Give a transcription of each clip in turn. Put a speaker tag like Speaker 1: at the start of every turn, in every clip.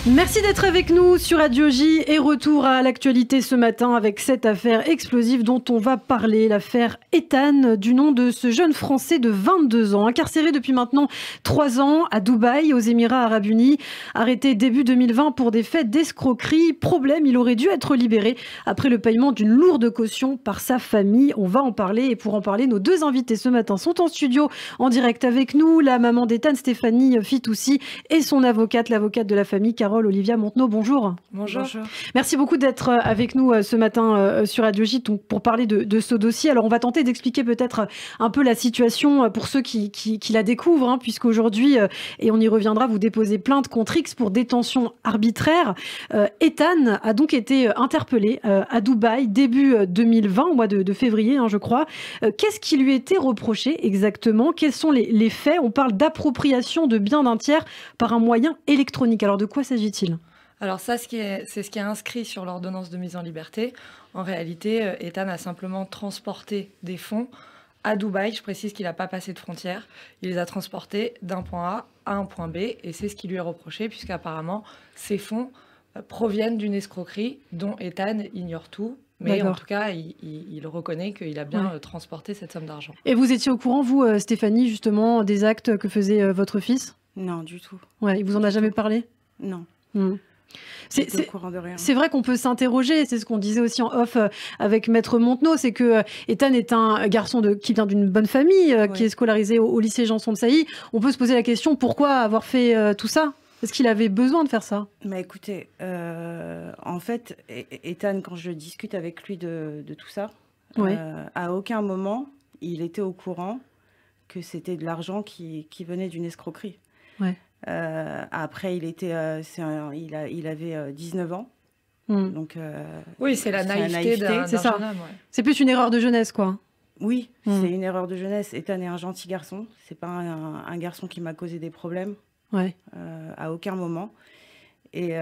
Speaker 1: Merci d'être avec nous sur Radio J et retour à l'actualité ce matin avec cette affaire explosive dont on va parler, l'affaire Ethan, du nom de ce jeune Français de 22 ans, incarcéré depuis maintenant 3 ans à Dubaï, aux Émirats Arabes Unis, arrêté début 2020 pour des faits d'escroquerie. Problème, il aurait dû être libéré après le paiement d'une lourde caution par sa famille. On va en parler et pour en parler, nos deux invités ce matin sont en studio en direct avec nous, la maman d'Ethan, Stéphanie Fitoussi, et son avocate, l'avocate de la famille, Carole Olivia Montenot, bonjour.
Speaker 2: Bonjour.
Speaker 1: Merci beaucoup d'être avec nous ce matin sur Radio J pour parler de ce dossier. Alors on va tenter d'expliquer peut-être un peu la situation pour ceux qui la découvrent, puisqu'aujourd'hui, et on y reviendra, vous déposez plainte contre X pour détention arbitraire. Ethan a donc été interpellé à Dubaï début 2020, au mois de février, je crois. Qu'est-ce qui lui était reproché exactement? Quels sont les faits? On parle d'appropriation de biens d'un tiers par un moyen électronique. Alors de quoi s'agit-il?
Speaker 2: Alors ça, c'est ce qui est inscrit sur l'ordonnance de mise en liberté. En réalité, Ethan a simplement transporté des fonds à Dubaï. Je précise qu'il n'a pas passé de frontière. Il les a transportés d'un point A à un point B. Et c'est ce qui lui est reproché, puisqu'apparemment, ces fonds proviennent d'une escroquerie dont Ethan ignore tout. Mais en tout cas, il reconnaît qu'il a bien transporté cette somme d'argent.
Speaker 1: Et vous étiez au courant, vous, Stéphanie, justement, des actes que faisait votre fils?
Speaker 3: Non, du tout.
Speaker 1: Ouais, il vous en a jamais parlé?
Speaker 3: Non.
Speaker 1: C'est vrai qu'on peut s'interroger, c'est ce qu'on disait aussi en off avec Maître Montenot, c'est que Ethan est un garçon qui vient d'une bonne famille, qui est scolarisé au lycée Janson de Sailly. On peut se poser la question, pourquoi avoir fait tout ça? Est-ce qu'il avait besoin de faire ça?
Speaker 3: Mais écoutez, en fait, Ethan, quand je discute avec lui de tout ça, à aucun moment, il était au courant que c'était de l'argent qui venait d'une escroquerie.
Speaker 1: Ouais.
Speaker 3: Après, il avait 19 ans. Donc,
Speaker 2: oui, c'est la naïveté d'un jeune homme. Ouais.
Speaker 1: C'est plus une erreur de jeunesse, quoi.
Speaker 3: Oui, c'est une erreur de jeunesse. Ethan est un gentil garçon. C'est pas un garçon qui m'a causé des problèmes. À aucun moment. Et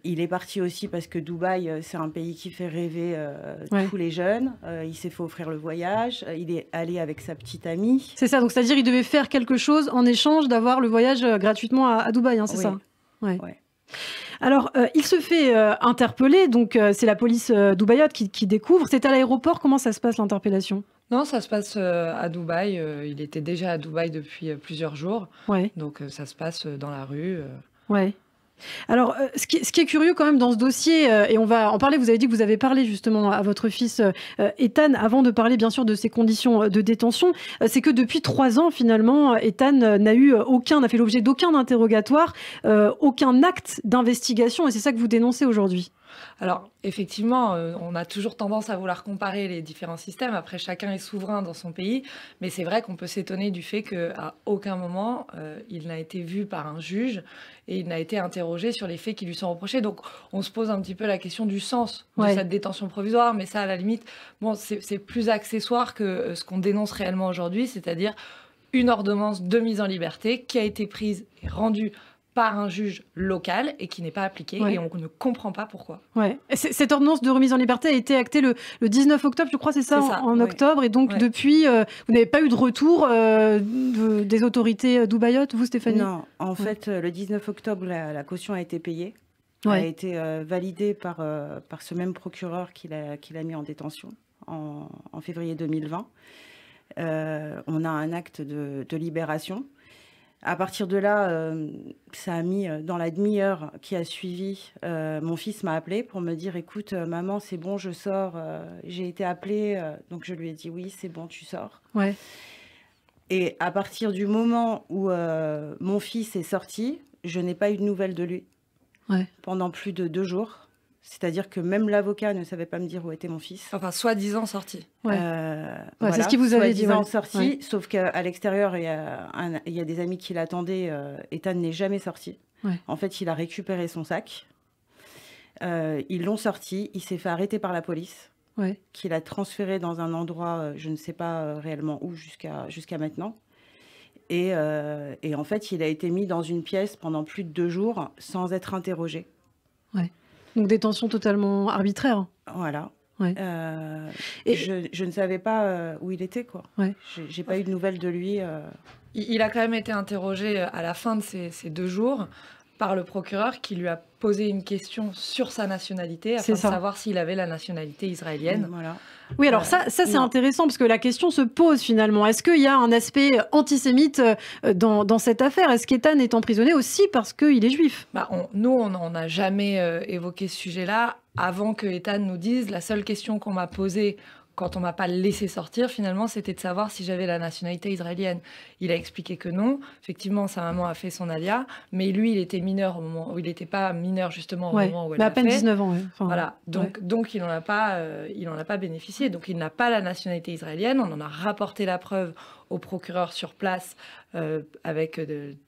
Speaker 3: il est parti aussi parce que Dubaï, c'est un pays qui fait rêver tous les jeunes. Il s'est fait offrir le voyage. Il est allé avec sa petite amie.
Speaker 1: C'est ça, donc c'est-à-dire qu'il devait faire quelque chose en échange d'avoir le voyage gratuitement à Dubaï, c'est ça?
Speaker 3: Ouais.
Speaker 1: Alors, il se fait interpeller, donc c'est la police dubaïote qui découvre. C'est à l'aéroport, comment ça se passe l'interpellation?
Speaker 2: Non, ça se passe à Dubaï. Il était déjà à Dubaï depuis plusieurs jours. Donc ça se passe dans la rue.
Speaker 1: Alors, ce qui est curieux quand même dans ce dossier, et on va en parler, vous avez dit que vous avez parlé justement à votre fils Ethan, avant de parler bien sûr de ses conditions de détention, c'est que depuis 3 ans finalement, Ethan n'a fait l'objet d'aucun interrogatoire, aucun acte d'investigation, et c'est ça que vous dénoncez aujourd'hui.
Speaker 2: Alors, effectivement, on a toujours tendance à vouloir comparer les différents systèmes. Après, chacun est souverain dans son pays. Mais c'est vrai qu'on peut s'étonner du fait qu'à aucun moment, il n'a été vu par un juge et il n'a été interrogé sur les faits qui lui sont reprochés. Donc, on se pose un petit peu la question du sens de cette détention provisoire. Mais ça, à la limite, bon, c'est plus accessoire que ce qu'on dénonce réellement aujourd'hui, c'est-à-dire une ordonnance de mise en liberté qui a été prise et rendue par un juge local et qui n'est pas appliquée et on ne comprend pas pourquoi.
Speaker 1: Cette ordonnance de remise en liberté a été actée le 19 octobre, je crois, c'est ça, en octobre. Et donc, depuis, vous n'avez pas eu de retour des autorités dubaïotes, vous, Stéphanie?
Speaker 3: Non, en fait, le 19 octobre, la caution a été payée. A été validée par ce même procureur qui l'a mis en détention en février 2020. On a un acte de libération. À partir de là, ça a mis dans la demi-heure qui a suivi. Mon fils m'a appelé pour me dire « Écoute, maman, c'est bon, je sors. J'ai été appelée. » Donc, je lui ai dit « Oui, c'est bon, tu sors. » Et à partir du moment où mon fils est sorti, je n'ai pas eu de nouvelles de lui pendant plus de 2 jours. C'est-à-dire que même l'avocat ne savait pas me dire où était mon fils.
Speaker 2: Enfin, soi-disant sorti.
Speaker 1: Voilà, c'est ce qu'il vous avait dit.
Speaker 3: Soi-disant sorti, sauf qu'à l'extérieur, il y a des amis qui l'attendaient. Ethan n'est jamais sorti. En fait, il a récupéré son sac. Ils l'ont sorti. Il s'est fait arrêter par la police, qui l'a transféré dans un endroit, je ne sais pas réellement où, jusqu'à maintenant. Et en fait, il a été mis dans une pièce pendant plus de 2 jours sans être interrogé.
Speaker 1: Donc détention totalement arbitraire.
Speaker 3: Voilà. Et je ne savais pas où il était, quoi. J'ai pas eu de nouvelles de lui.
Speaker 2: Il a quand même été interrogé à la fin de ces 2 jours. par le procureur qui lui a posé une question sur sa nationalité afin de savoir s'il avait la nationalité israélienne.
Speaker 3: Voilà.
Speaker 1: Oui, alors ça c'est intéressant parce que la question se pose finalement. Est-ce qu'il y a un aspect antisémite dans cette affaire? Est-ce qu'Ethan est emprisonné aussi parce qu'il est juif?
Speaker 2: Nous, on n'a jamais évoqué ce sujet-là. Avant que Ethan nous dise, la seule question qu'on m'a posée quand on m'a pas laissé sortir, finalement, c'était de savoir si j'avais la nationalité israélienne. Il a expliqué que non. Effectivement, sa maman a fait son alia, mais lui, il était mineur au moment où il n'était pas mineur justement au moment où elle l'a fait.
Speaker 1: À peine 19 ans. Enfin,
Speaker 2: voilà. Donc il n'en a pas bénéficié. Donc il n'a pas la nationalité israélienne. On en a rapporté la preuve au procureur sur place avec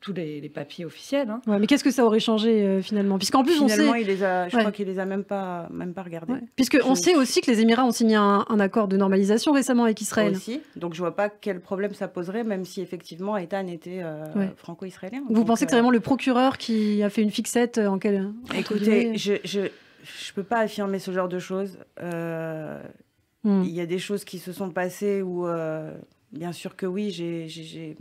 Speaker 2: tous les papiers officiels. Hein.
Speaker 1: Ouais, mais qu'est-ce que ça aurait changé finalement? Puisqu'en plus,
Speaker 3: finalement, je crois qu'il les a même pas regardés.
Speaker 1: Ouais. Puisqu'on sait aussi que les Émirats ont signé un accord de normalisation récemment avec Israël.
Speaker 3: Aussi. Donc je vois pas quel problème ça poserait, même si effectivement Ethan était franco-israélien.
Speaker 1: Vous pensez que c'est vraiment le procureur qui a fait une fixette
Speaker 3: Écoutez, je peux pas affirmer ce genre de choses. Il y a des choses qui se sont passées où, bien sûr que oui, j'ai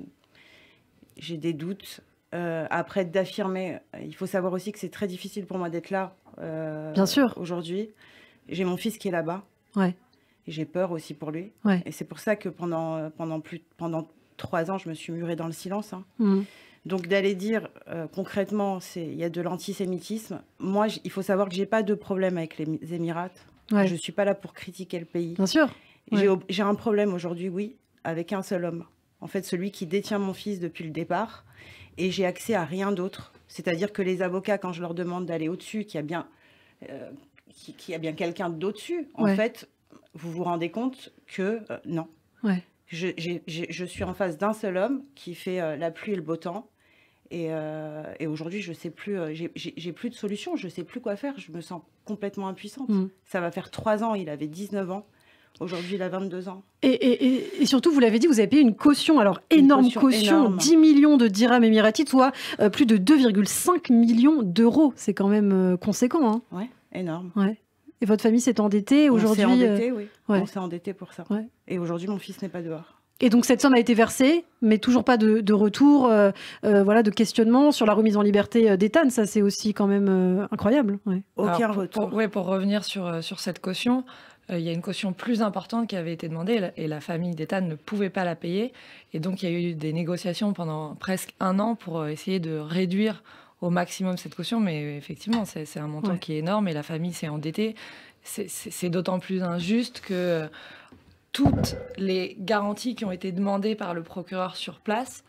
Speaker 3: des doutes. Après, d'affirmer, il faut savoir aussi que c'est très difficile pour moi d'être là
Speaker 1: bien sûr.
Speaker 3: Aujourd'hui. J'ai mon fils qui est là-bas.
Speaker 1: Ouais.
Speaker 3: Et j'ai peur aussi pour lui.
Speaker 1: Ouais.
Speaker 3: Et c'est pour ça que pendant 3 ans, je me suis murée dans le silence. Hein. Donc d'aller dire concrètement, il y a de l'antisémitisme. Moi, il faut savoir que j'ai pas de problème avec les Émirats.
Speaker 1: Ouais.
Speaker 3: Je suis pas là pour critiquer le pays.
Speaker 1: Bien sûr.
Speaker 3: J'ai un problème aujourd'hui, oui, avec un seul homme. En fait, celui qui détient mon fils depuis le départ. Et j'ai accès à rien d'autre. C'est-à-dire que les avocats, quand je leur demande d'aller au-dessus, qu'il y a bien quelqu'un d'au-dessus, en fait, vous vous rendez compte que non.
Speaker 1: Ouais.
Speaker 3: Je suis en face d'un seul homme qui fait la pluie et le beau temps. Et aujourd'hui, je sais plus, j'ai plus de solution, je sais plus quoi faire. Je me sens complètement impuissante. Ça va faire 3 ans, il avait 19 ans. Aujourd'hui, il a 22 ans.
Speaker 1: Et surtout, vous l'avez dit, vous avez payé une caution, alors énorme caution, 10 millions de dirhams émiratis, soit plus de 2,5 millions d'euros. C'est quand même conséquent. Hein.
Speaker 3: Ouais, énorme.
Speaker 1: Ouais. Et votre famille s'est endettée aujourd'hui?
Speaker 3: On s'est endetté, oui. Ouais. On s'est endetté pour ça. Ouais. Et aujourd'hui, mon fils n'est pas dehors.
Speaker 1: Et donc cette somme a été versée, mais toujours pas de retour, de questionnement sur la remise en liberté d'Ethan. Ça, c'est aussi quand même incroyable. Ouais.
Speaker 3: Aucun retour.
Speaker 2: Pour revenir sur cette caution, il y a une caution plus importante qui avait été demandée et la famille d'Ethan ne pouvait pas la payer. Et donc il y a eu des négociations pendant presque 1 an pour essayer de réduire au maximum cette caution. Mais effectivement, c'est un montant qui est énorme et la famille s'est endettée. C'est d'autant plus injuste que toutes les garanties qui ont été demandées par le procureur sur place,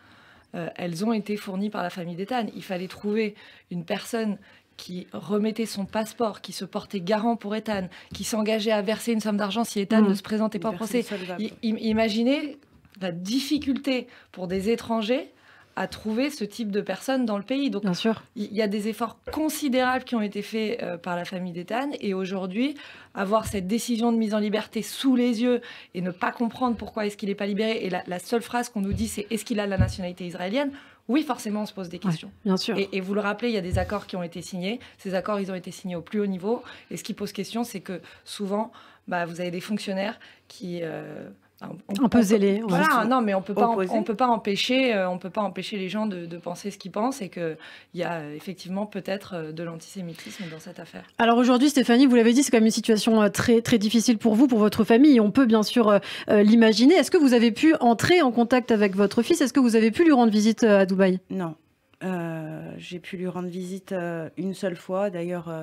Speaker 2: elles ont été fournies par la famille d'Ethan. Il fallait trouver une personne qui remettait son passeport, qui se portait garant pour Ethan, qui s'engageait à verser une somme d'argent si Ethan ne se présentait pas au procès. Imaginez la difficulté pour des étrangers à trouver ce type de personnes dans le pays. Donc,
Speaker 1: bien sûr.
Speaker 2: Il y a des efforts considérables qui ont été faits par la famille d'Ethan. Et aujourd'hui, avoir cette décision de mise en liberté sous les yeux et ne pas comprendre pourquoi est-ce qu'il n'est pas libéré. Et la seule phrase qu'on nous dit, c'est « est-ce qu'il a la nationalité israélienne ?» Oui, forcément, on se pose des questions.
Speaker 1: Ouais, bien sûr.
Speaker 2: Et vous le rappelez, il y a des accords qui ont été signés. Ces accords, ils ont été signés au plus haut niveau. Et ce qui pose question, c'est que souvent, vous avez des fonctionnaires qui...
Speaker 1: un peu zélé.
Speaker 2: Voilà, non, mais on peut pas empêcher les gens de penser ce qu'ils pensent et qu'il y a effectivement peut-être de l'antisémitisme dans cette affaire.
Speaker 1: Alors aujourd'hui, Stéphanie, vous l'avez dit, c'est quand même une situation très, très difficile pour vous, pour votre famille. On peut bien sûr l'imaginer. Est-ce que vous avez pu entrer en contact avec votre fils? Est-ce que vous avez pu lui rendre visite à Dubaï?
Speaker 3: Non. J'ai pu lui rendre visite une seule fois. D'ailleurs...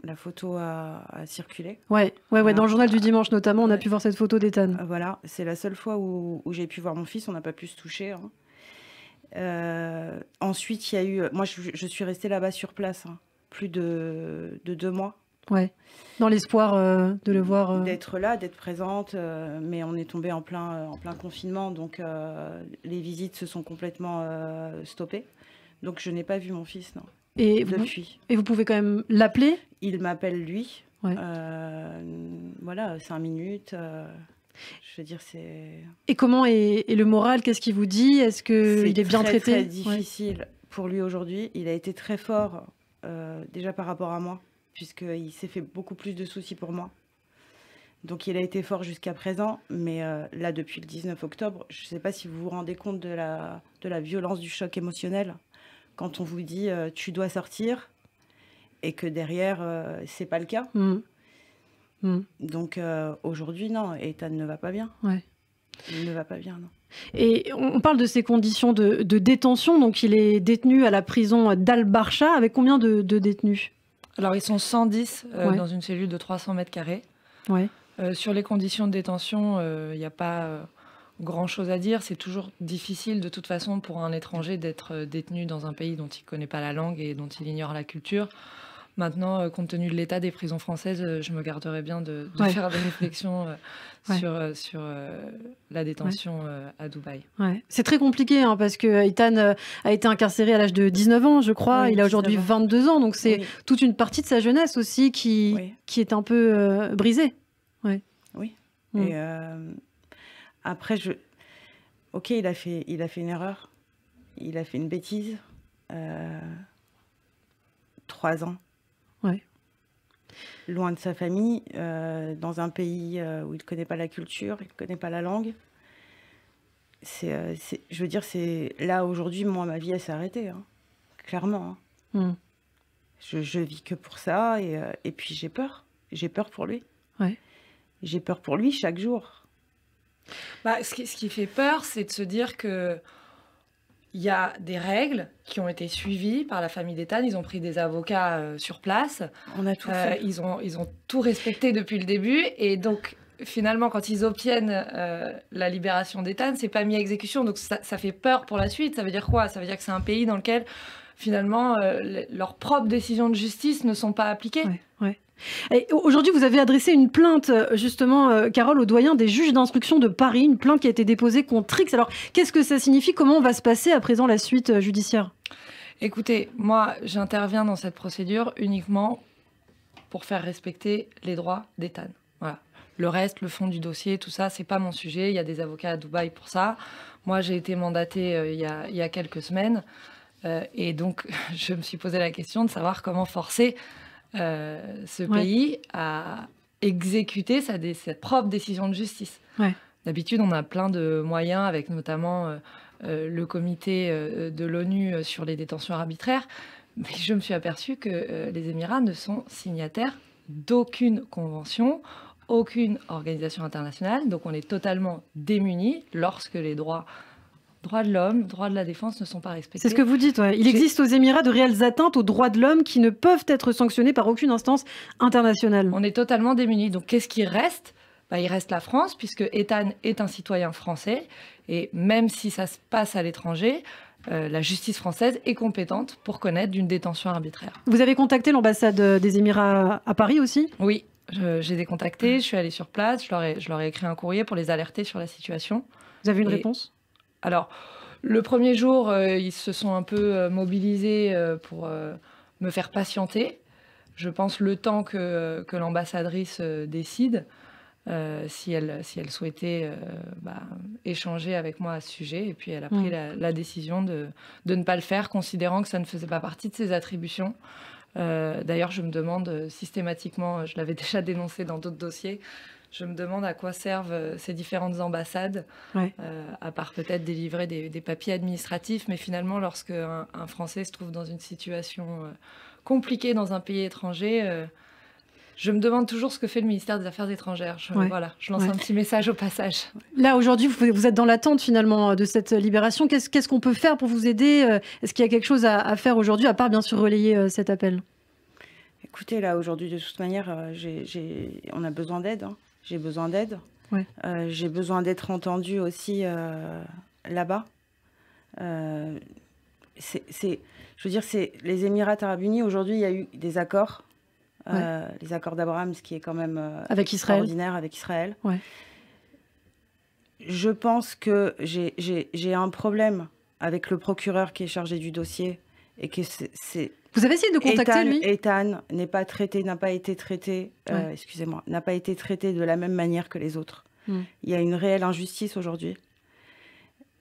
Speaker 3: la photo a circulé.
Speaker 1: Ouais, dans le journal du dimanche notamment, on a pu voir cette photo d'Ethan.
Speaker 3: Voilà, c'est la seule fois où j'ai pu voir mon fils, on n'a pas pu se toucher. Hein. Ensuite, il y a eu... Moi, je suis restée là-bas sur place, plus de 2 mois.
Speaker 1: Ouais, dans l'espoir de le voir...
Speaker 3: D'être là, d'être présente, mais on est tombé en plein confinement, donc les visites se sont complètement stoppées. Donc, je n'ai pas vu mon fils, non.
Speaker 1: Et vous pouvez quand même l'appeler?
Speaker 3: Il m'appelle lui.
Speaker 1: Ouais.
Speaker 3: Voilà, 5 minutes. Je veux dire, c'est...
Speaker 1: Et comment est le moral? Qu'est-ce qu'il vous dit? Est-ce qu'il est bien traité?
Speaker 3: C'est très difficile pour lui aujourd'hui. Il a été très fort, déjà par rapport à moi, puisqu'il s'est fait beaucoup plus de soucis pour moi. Donc il a été fort jusqu'à présent, mais là, depuis le 19 octobre, je ne sais pas si vous vous rendez compte de la violence du choc émotionnel. quand on vous dit tu dois sortir et que derrière, c'est pas le cas. Donc aujourd'hui, non, Ethan ne va pas bien. Il ne va pas bien, non.
Speaker 1: Et on parle de ces conditions de détention. Donc, il est détenu à la prison d'Al-Barcha. Avec combien de détenus?
Speaker 2: Alors, ils sont 110 dans une cellule de 300 mètres carrés. Sur les conditions de détention, il n'y a pas grand-chose à dire. C'est toujours difficile, de toute façon, pour un étranger d'être détenu dans un pays dont il ne connaît pas la langue et dont il ignore la culture. Maintenant, compte tenu de l'état des prisons françaises, je me garderais bien de faire des réflexions sur la détention à Dubaï.
Speaker 1: C'est très compliqué parce que Ethan a été incarcéré à l'âge de 19 ans, je crois. Il a aujourd'hui 22 ans, donc c'est toute une partie de sa jeunesse aussi qui est un peu brisée.
Speaker 3: Oui. Et après, ok, il a fait une erreur, il a fait une bêtise. 3 ans. Loin de sa famille, dans un pays où il ne connaît pas la culture, il ne connaît pas la langue. Je veux dire, c'est là aujourd'hui, moi, ma vie, elle s'est arrêtée, clairement. Je vis que pour ça, et puis j'ai peur. J'ai peur pour lui. J'ai peur pour lui chaque jour.
Speaker 2: Ce qui fait peur, c'est de se dire que il y a des règles qui ont été suivies par la famille d'Ethan. Ils ont pris des avocats sur place.
Speaker 3: On a tout fait.
Speaker 2: Ils ont tout respecté depuis le début. Et donc, finalement, quand ils obtiennent la libération d'Ethan, c'est pas mis à exécution. Donc, ça fait peur pour la suite. Ça veut dire quoi? Ça veut dire que c'est un pays dans lequel, finalement, leurs propres décisions de justice ne sont pas appliquées.
Speaker 1: Et aujourd'hui, vous avez adressé une plainte, justement, Carole, au doyen des juges d'instruction de Paris, une plainte qui a été déposée contre X. Alors, qu'est-ce que ça signifie? Comment va se passer à présent la suite judiciaire?
Speaker 2: Écoutez, moi, j'interviens dans cette procédure uniquement pour faire respecter les droits d'Ethan. Voilà. Le reste, le fond du dossier, tout ça, c'est pas mon sujet. Il y a des avocats à Dubaï pour ça. Moi, j'ai été mandatée il y a quelques semaines. Et donc, je me suis posé la question de savoir comment forcer ce pays à exécuter sa propre décision de justice. D'habitude, on a plein de moyens, avec notamment le comité de l'ONU sur les détentions arbitraires. Mais je me suis aperçue que les Émirats ne sont signataires d'aucune convention, aucune organisation internationale. Donc on est totalement démunis lorsque les droits de l'homme, droits de la défense ne sont pas respectés.
Speaker 1: C'est ce que vous dites. Il existe aux Émirats de réelles atteintes aux droits de l'homme qui ne peuvent être sanctionnées par aucune instance internationale.
Speaker 2: On est totalement démunis. Donc qu'est-ce qui reste? Il reste la France, puisque Ethan est un citoyen français. Et même si ça se passe à l'étranger, la justice française est compétente pour connaître d'une détention arbitraire.
Speaker 1: Vous avez contacté l'ambassade des Émirats à Paris aussi?
Speaker 2: Oui, j'ai décontacté, je suis allée sur place, je leur ai écrit un courrier pour les alerter sur la situation.
Speaker 1: Vous avez une réponse?
Speaker 2: Alors, le premier jour, ils se sont un peu mobilisés pour me faire patienter. Je pense le temps que l'ambassadrice décide si elle souhaitait échanger avec moi à ce sujet. Et puis, elle a pris la décision de ne pas le faire, considérant que ça ne faisait pas partie de ses attributions. D'ailleurs, je me demande systématiquement, je l'avais déjà dénoncé dans d'autres dossiers, je me demande à quoi servent ces différentes ambassades, à part peut-être délivrer des papiers administratifs. Mais finalement, lorsque un Français se trouve dans une situation compliquée dans un pays étranger, je me demande toujours ce que fait le ministère des Affaires étrangères. Voilà, je lance un petit message au passage.
Speaker 1: Là, aujourd'hui, vous êtes dans l'attente finalement de cette libération. Qu'est-ce qu'on peut faire pour vous aider? Est-ce qu'il y a quelque chose à faire aujourd'hui, à part bien sûr relayer cet appel?
Speaker 3: Écoutez, là, aujourd'hui, de toute manière, on a besoin d'aide. J'ai besoin d'aide. J'ai besoin d'être entendue aussi là-bas. Je veux dire, c'est les Émirats arabes unis. Aujourd'hui, il y a eu des accords. Les accords d'Abraham, ce qui est quand même
Speaker 1: avec
Speaker 3: extraordinaire avec Israël. Je pense que j'ai un problème avec le procureur qui est chargé du dossier et que c'est
Speaker 1: Vous avez essayé de contacter lui?
Speaker 3: Ethan n'a pas été traité de la même manière que les autres. Il y a une réelle injustice aujourd'hui.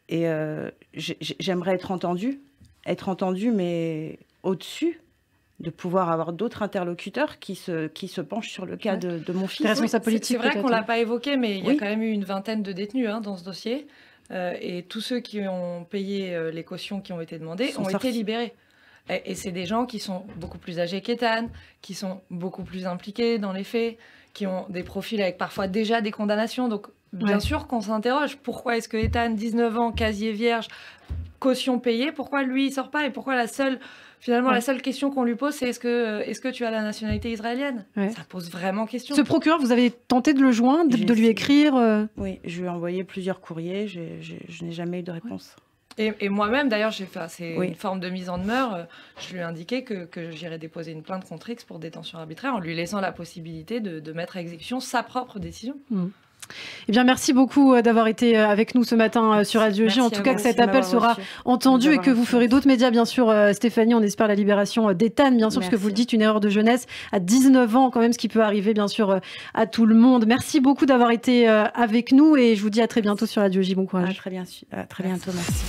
Speaker 3: Et j'aimerais être entendue, mais au-dessus, de pouvoir avoir d'autres interlocuteurs qui se penchent sur le cas de mon fils.
Speaker 2: C'est vrai qu'on ne l'a pas évoqué, mais il y a quand même eu une vingtaine de détenus dans ce dossier. et tous ceux qui ont payé les cautions qui ont été demandées ont été libérés. Et c'est des gens qui sont beaucoup plus âgés qu'Ethan, qui sont beaucoup plus impliqués dans les faits, qui ont des profils avec parfois déjà des condamnations. Donc, bien sûr qu'on s'interroge. Pourquoi est-ce que Ethan, 19 ans, casier vierge, caution payée, pourquoi lui, il sort pas? Et pourquoi la seule question qu'on lui pose, c'est est-ce que tu as la nationalité israélienne? Ça pose vraiment question. Ce
Speaker 1: procureur, vous avez tenté de le joindre, de lui écrire
Speaker 3: Oui, je lui ai envoyé plusieurs courriers. Je n'ai jamais eu de réponse.
Speaker 2: Et moi-même, d'ailleurs, c'est une forme de mise en demeure. Je lui ai indiqué que j'irais déposer une plainte contre X pour détention arbitraire en lui laissant la possibilité de mettre à exécution sa propre décision.
Speaker 1: Eh bien, merci beaucoup d'avoir été avec nous ce matin sur Radio J. En tout cas, que cet appel sera entendu et que vous ferez d'autres médias, bien sûr, Stéphanie. On espère la libération d'Ethan, bien sûr, parce que vous le dites, une erreur de jeunesse à 19 ans, quand même, ce qui peut arriver, bien sûr, à tout le monde. Merci beaucoup d'avoir été avec nous et je vous dis à très bientôt sur Radio J. Bon courage.
Speaker 3: À très bientôt, merci.